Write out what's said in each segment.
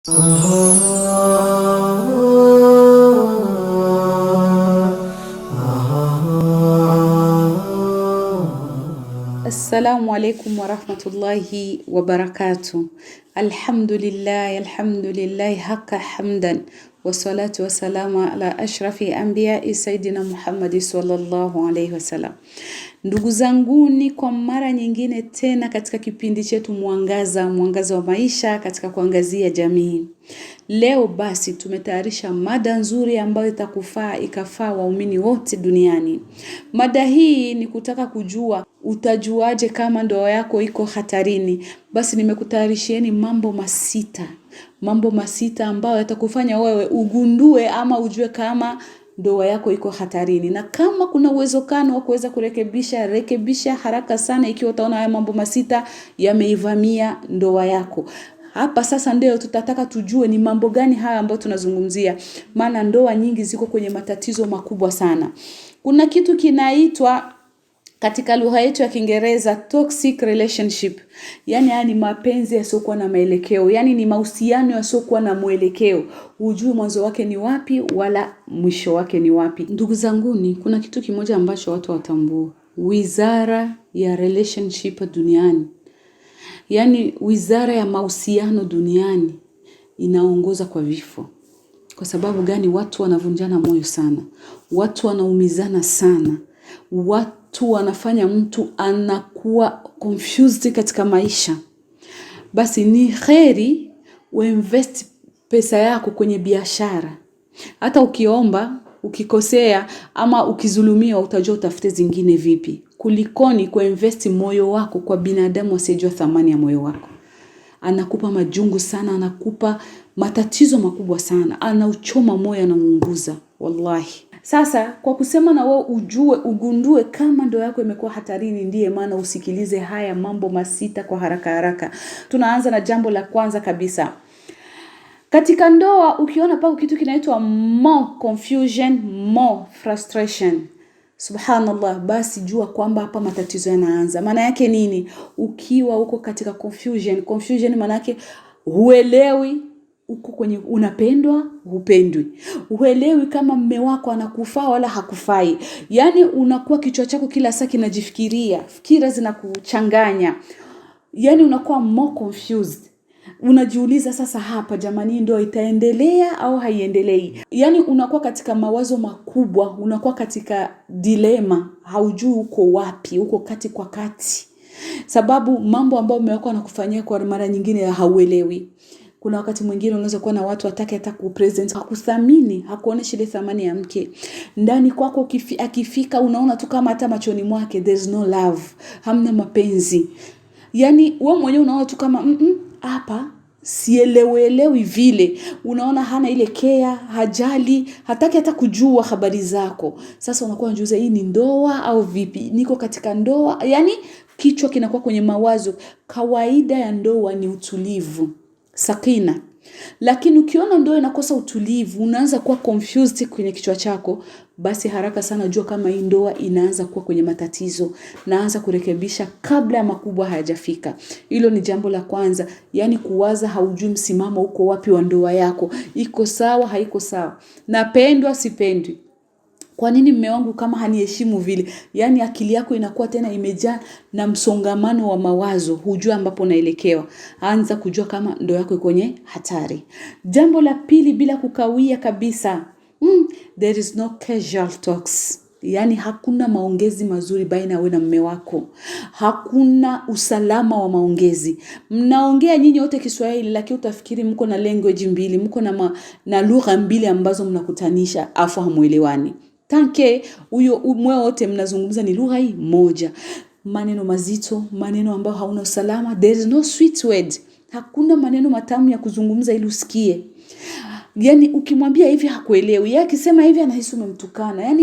Assalamu alaikum wa rahmatullahi wa barakatuh. Alhamdulillah haqqa hamdan wa salatu wa salama ala ashrafi anbiya'i sayidina Muhammad sallallahu alaihi wasallam. Ndugu zanguni, kwa mara nyingine tena katika kipindi chetu mwangaza wa maisha katika kuangazia jamii. Leo basi tumetayarisha mada nzuri ambayo ikafaa waumini wote duniani. Mada hii ni kutaka kujua utajuaje kama ndoa yako iko hatarini. Basi nimekutayarishieni mambo masita ambayo yatakufanya wewe ugundue ama ujue kama ndoa yako iko hatarini. Na kama kuna uwezekano wa kuweza rekebisha haraka sana ikiwa utaona haya mambo masita yameivamia ndoa yako. Hapa sasa ndio tutataka tujue ni mambo gani haya ambayo tunazungumzia, maana ndoa nyingi ziko kwenye matatizo makubwa sana. Kuna kitu kinaitwa katika lugha yetu ya Kiingereza toxic relationship. Haya ni mapenzi yasiokuwa na mwelekeo, ni mahusiano yasiokuwa na mwelekeo. Hujui mwanzo wake ni wapi wala mwisho wake ni wapi. Ndugu zanguni, kuna kitu kimoja ambacho watu watambua. Wizara ya relationship duniani, wizara ya mahusiano duniani inaongoza kwa vifo. Kwa sababu gani? Watu wanavunjana moyo sana. Watu wanaumizana sana. Watu wanafanya mtu anakuwa confused katika maisha. Basi ni kheri uinvest pesa yako kwenye biashara. Hata ukiomba, ukikosea ama ukizulumiwa, utajua utafute zingine vipi. Kulikoni kuinvest moyo wako kwa binadamu asiyejua thamani ya moyo wako. Anakupa majungu sana, anakupa matatizo makubwa sana, anauchoma moyo, anamuunguza wallahi. Sasa kwa kusema na wewe ugundue kama ndoa yako imekuwa hatarini, ndiye maana usikilize haya mambo masita kwa haraka. Tunaanza na jambo la kwanza kabisa. Katika ndoa ukiona pako kitu kinaitwa more confusion, more frustration, subhanallah, basi jua kwamba hapa matatizo yanaanza. Maana yake nini? Ukiwa uko katika confusion maana yake huelewi uko kwenye unapendwa, hupendwi. Huelewi kama mume wako anakufaa wala hakufai. Unakuwa kichwa chako kila saa kinajifikiria, fikira zinakuchanganya. Unakuwa more confused. Unajiuliza sasa, hapa jamani, ndoa itaendelea au haiendelei? Unakuwa katika mawazo makubwa, unakuwa katika dilema, haujui uko wapi, uko kati kwa kati. Sababu mambo ambayo mume wako anakufanyia kwa mara nyingine hauelewi. Kuna wakati mwingine unaweza kuwa na watu wataki hata kupresent, hakuthamini, hakuoneshi ile thamani ya mke. Ndani kwako akifika unaona tu kama hata machoni mwake there's no love, hamna mapenzi. Wewe mwenyewe unaona tu kama hapa sielewelewi vile. Unaona hana ile care, hajali, hataki hata kujua habari zako. Sasa unakuwa unajiuliza, hii ni ndoa au vipi? Niko katika ndoa? Kichwa kinakuwa kwenye mawazo. Kawaida ya ndoa ni utulivu, sakina. Lakini ukiona ndoa inakosa utulivu, unaanza kuwa confused kwenye kichwa chako, basi haraka sana jua kama hii ndoa inaanza kuwa kwenye matatizo. Naanza kurekebisha kabla ya makubwa hayajafika. Hilo ni jambo la kwanza. Kuwaza haujui msimamo uko wapi wa ndoa yako. Iko sawa, haiko sawa. Napendwa, sipendwi. Kwa nini mume wangu kama haniheshimu vile? Akili yako inakuwa tena imejaa na msongamano wa mawazo, hujua ambapo unaelekewa. Anza kujua kama ndoa yako iko kwenye hatari. Jambo la pili, bila kukawia kabisa. There is no casual talks. Hakuna maongezi mazuri baina wewe na mume wako. Hakuna usalama wa maongezi. Mnaongea nyinyi wote Kiswahili, lakini utafikiri mko na language mbili, mko na lugha mbili ambazo mnakutanisha afu hamuelewani. Tanke huyo mwe wote mnazungumza ni lugha hii moja. Maneno mazito, maneno ambayo hauna usalama. There is no sweet word. Hakuna maneno matamu ya kuzungumza ili usikie. Ukimwambia hivi hakuelewi. Akisema hivi anahisi umemtukana.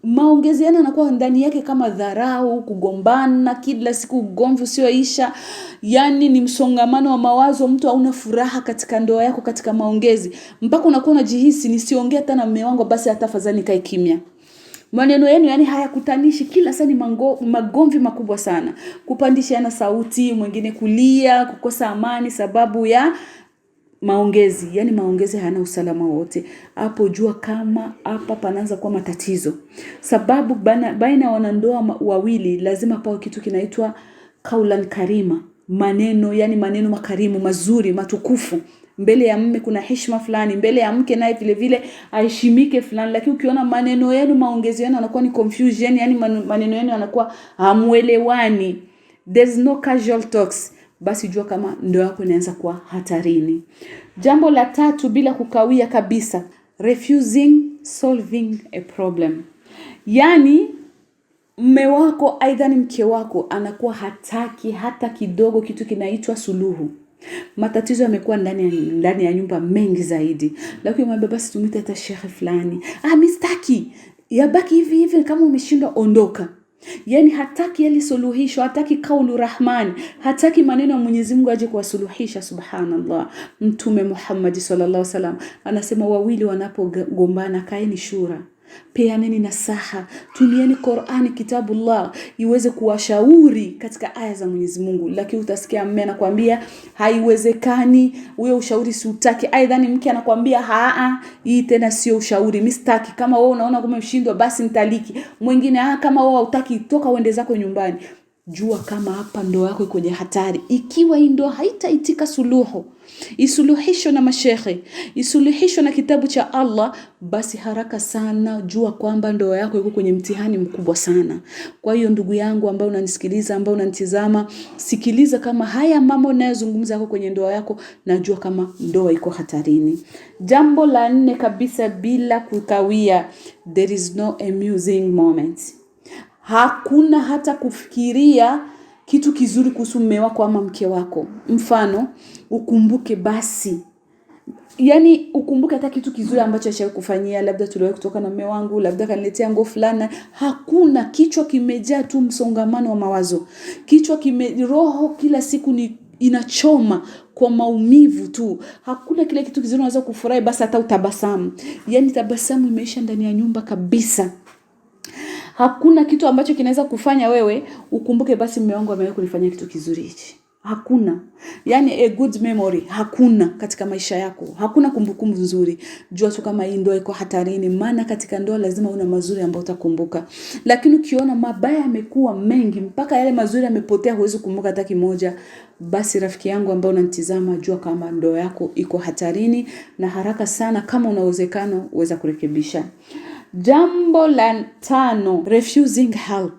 Maongezi yanakuwa ndani yake kama dharau, kugombana, kila siku ugomvi usioisha. Ni msongamano wa mawazo, mtu hauna furaha katika ndoa yako katika maongezi. Mpaka unakuwa unajihisi, nisiongea hata na mume wangu basi atafadhali nikae kimya. Maneno yenu hayakutanishi, kila saa ni magomvi makubwa sana. Kupandishana sauti, mwingine kulia, kukosa amani sababu ya maongezi, yani maongezi hayana usalama wote. Hapo jua kama hapa panaanza kuwa matatizo. Sababu baina wanandoa wawili lazima pawe kitu kinaitwa kaulan karima. Maneno, yani maneno makarimu, mazuri, matukufu. Mbele ya mume kuna heshima fulani, mbele ya mke naye vile vile aheshimike fulani. Lakini ukiona maneno yenu, maongezi yenu yanakuwa ni confusion, yani maneno yenu yanakuwa hamuelewani, there's no casual talks, basi jua kama ndoa yako inaanza kuwa hatarini. Jambo la 3 bila kukawia kabisa, refusing solving a problem. Yani mume wako aidha ni mke wako anakuwa hataki hata kidogo kitu kinaitwa suluhu. Matatizo yamekuwa ndani ya nyumba mengi zaidi. Lakini mwambie basi tumite hata shekhe fulani. Mistaki. Yabaki hivi kama umeshindwa ondoka. Yani hataki yale suluhisho, hataki kaulu rahman, hataki maneno ya Mwenyezi Mungu aje kuwasuluhisha. Subhanallah. Mtume Muhammad sallallahu alaihi wasallam anasema wawili wanapogombana kaeni shura, peaneni nasaha, tulieni Qur'ani kitabullah iweze kuwashauri katika aya za Mwenyezi Mungu. Lakini utasikia mume anakuambia haiwezekani, wewe ushauri si utaki. Aidha ni mke anakuambia hii tena sio ushauri, mimi sitaki. Kama wewe unaona kama umeshindwa basi nitaliki. Mwingine kama wewe hutaki toka uende zako nyumbani. Jua kama hapa ndoa yako iko kwenye hatari. Ikiwa hii ndoa haitaitika suluhu, isuluhisho na mashehe, isuluhisho na kitabu cha Allah, basi haraka sana jua kwamba ndoa yako iko kwenye mtihani mkubwa sana. Kwa hiyo ndugu yangu ambao unanisikiliza, ambao unanitazama, sikiliza kama haya mambo ninayozungumza yako kwenye ndoa yako, na jua kama ndoa iko hatarini. Jambo la 4 kabisa bila kukawia, there is no amusing moment. Hakuna hata kufikiria kitu kizuri kuhusu mume wako ama mke wako. Mfano, ukumbuke basi. Yani ukumbuke hata kitu kizuri ambacho ashakufanyia, labda tuliwahi kutoka na mume wangu, labda kaniletea nguo fulani. Hakuna, kichwa kimejaa tu msongamano wa mawazo. Kichwa roho kila siku ni inachoma kwa maumivu tu. Hakuna kile kitu kizuri unaweza kufurahi basi hata utabasamu. Yani tabasamu imeisha ndani ya nyumba kabisa. Hakuna kitu ambacho kinaweza kufanya wewe ukumbuke basi mume wangu amewahi kunifanyia kitu kizuri hichi. Hakuna. Yani a good memory hakuna katika maisha yako. Hakuna kumbukumbu nzuri. Jua tu kama hii ndoa iko hatarini, maana katika ndoa lazima una mazuri ambayo utakumbuka. Lakini ukiona mabaya yamekuwa mengi mpaka yale mazuri yamepotea, huwezi kukumbuka hata kimoja, basi rafiki yangu ambao unanitazama, jua kama ndoa yako iko hatarini, na haraka sana kama unawezekano uweza kurekebisha. Jambo la 5, refusing help.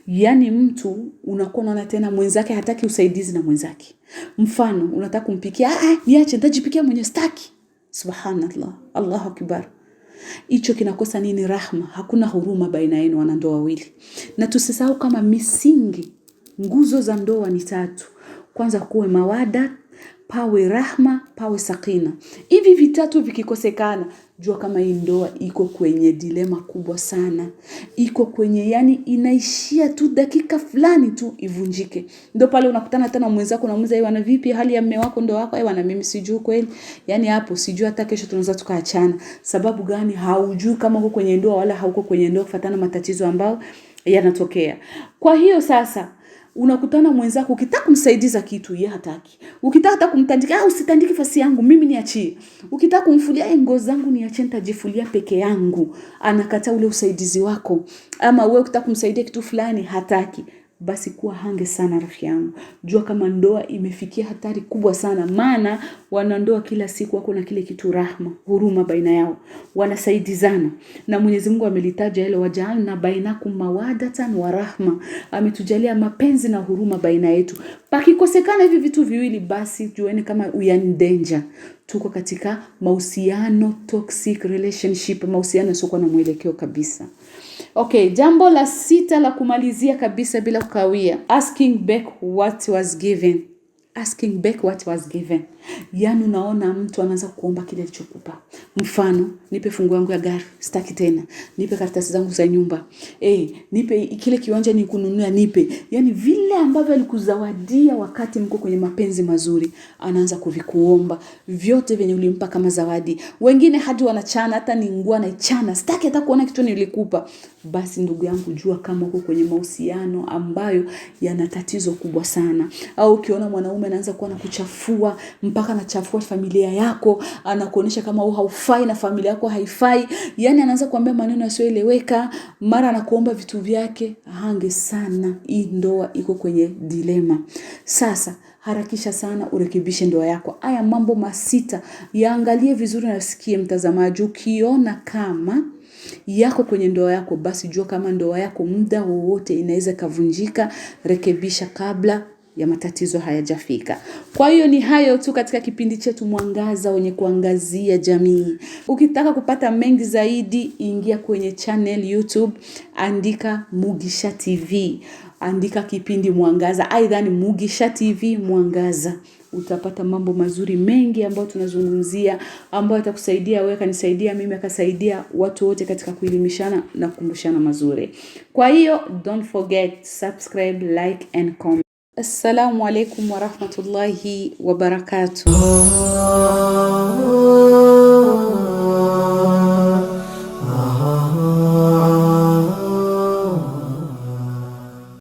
Yani mtu unakuwa unaona tena mwenzake hataki usaidizi na mwenzake. Mfano, unataka kumpikia, niache nitajipikia mwenyewe sitaki. Subhanallah, Allahu akbar. Hicho kinakosa nini? Rahma. Hakuna huruma baina yenu wanandoa wawili. Na tusisahau kama misingi, nguzo za ndoa ni 3. Kwanza kuwe mawada, pawe rahma, pawe sakina. Hivi vitatu vikikosekana, jua kama hii ndoa iko kwenye dilema kubwa sana. Iko kwenye yani inaishia tu dakika fulani tu ivunjike. Ndio pale unakutana tena mwenzako na muuliza wana vipi hali ya mume wako, ndoa wako? Na mimi sijui kweli. Yani hapo sijui hata kesho tunaweza tukaachana. Sababu gani? Haujui kama uko kwenye ndoa wala hauko kwenye ndoa, kufuatana matatizo ambayo yanatokea. Kwa hiyo sasa unakutana mwenzako, ukitaka kumsaidiza kitu yeye hataki. Ukitaka hata kumtandika, usitandike fasi yangu, mimi niachie. Ukitaka kumfulia nguo zangu, niachie nitajifulia peke yangu. Anakataa ule usaidizi wako. Ama wewe ukitaka kumsaidia kitu fulani hataki. Basi kuwa hange sana rafiki yangu. Jua kama ndoa imefikia hatari kubwa sana, maana wanandoa kila siku wako na kile kitu rahma, huruma baina yao. Wanasaidizana. Na Mwenyezi Mungu amelitaja ile waja'alna bainakum mawadatan wa rahma. Ametujalia mapenzi na huruma baina yetu. Pakikosekana hivi vitu viwili, basi jueni kama we are in danger. Tuko katika mahusiano toxic relationship, mahusiano yasiyokuwa na mwelekeo kabisa. Okay, jambo la 6 la kumalizia kabisa bila kukawia, asking back what was given. Asking back what was given. Yani unaona mtu anaanza kuomba kile alichokupa. Mfano, nipe funguo yangu ya gari, sitaki tena. Nipe karatasi zangu za nyumba. Nipe kile kiwanja nikununulia, nipe. Yaani vile ambavyo alikuzawadia wakati mko kwenye mapenzi mazuri, anaanza kuvikuomba. Vyote vyenye ulimpa kama zawadi. Wengine hadi wanachana, hata ni nguo anaichana, sitaki hata kuona kitu nilikupa. Basi ndugu yangu, jua kama uko kwenye mahusiano ambayo yana tatizo kubwa sana. Au ukiona mwanaume anaanza kuwa anakuchafua, mpaka anachafua familia yako, anakuonesha kama wewe haufai na familia yako haifai, yani anaanza kuambia maneno yasiyoeleweka, mara anakuomba vitu vyake, hange sana, hii ndoa iko kwenye dilema. Sasa harakisha sana urekebishe ndoa yako. Haya mambo masita yaangalie vizuri na usikie mtazamaji. Ukiona kama yako kwenye ndoa yako, basi jua kama ndoa yako muda wowote inaweza kavunjika. Rekebisha kabla ya matatizo hayajafika. Kwa hiyo ni hayo tu katika kipindi chetu Mwangaza wenye kuangazia jamii. Ukitaka kupata mengi zaidi, ingia kwenye channel YouTube, andika Mugisha TV. Andika kipindi Mwangaza, aidha ni Mugisha TV Mwangaza. Utapata mambo mazuri mengi ambayo tunazungumzia, ambayo yatakusaidia wewe, kanisaidia mimi, akasaidia watu wote katika kuelimishana na kukumbushana mazuri. Kwa hiyo don't forget subscribe, like and comment. Assalamu alaikum wa rahmatullahi wa barakatuh.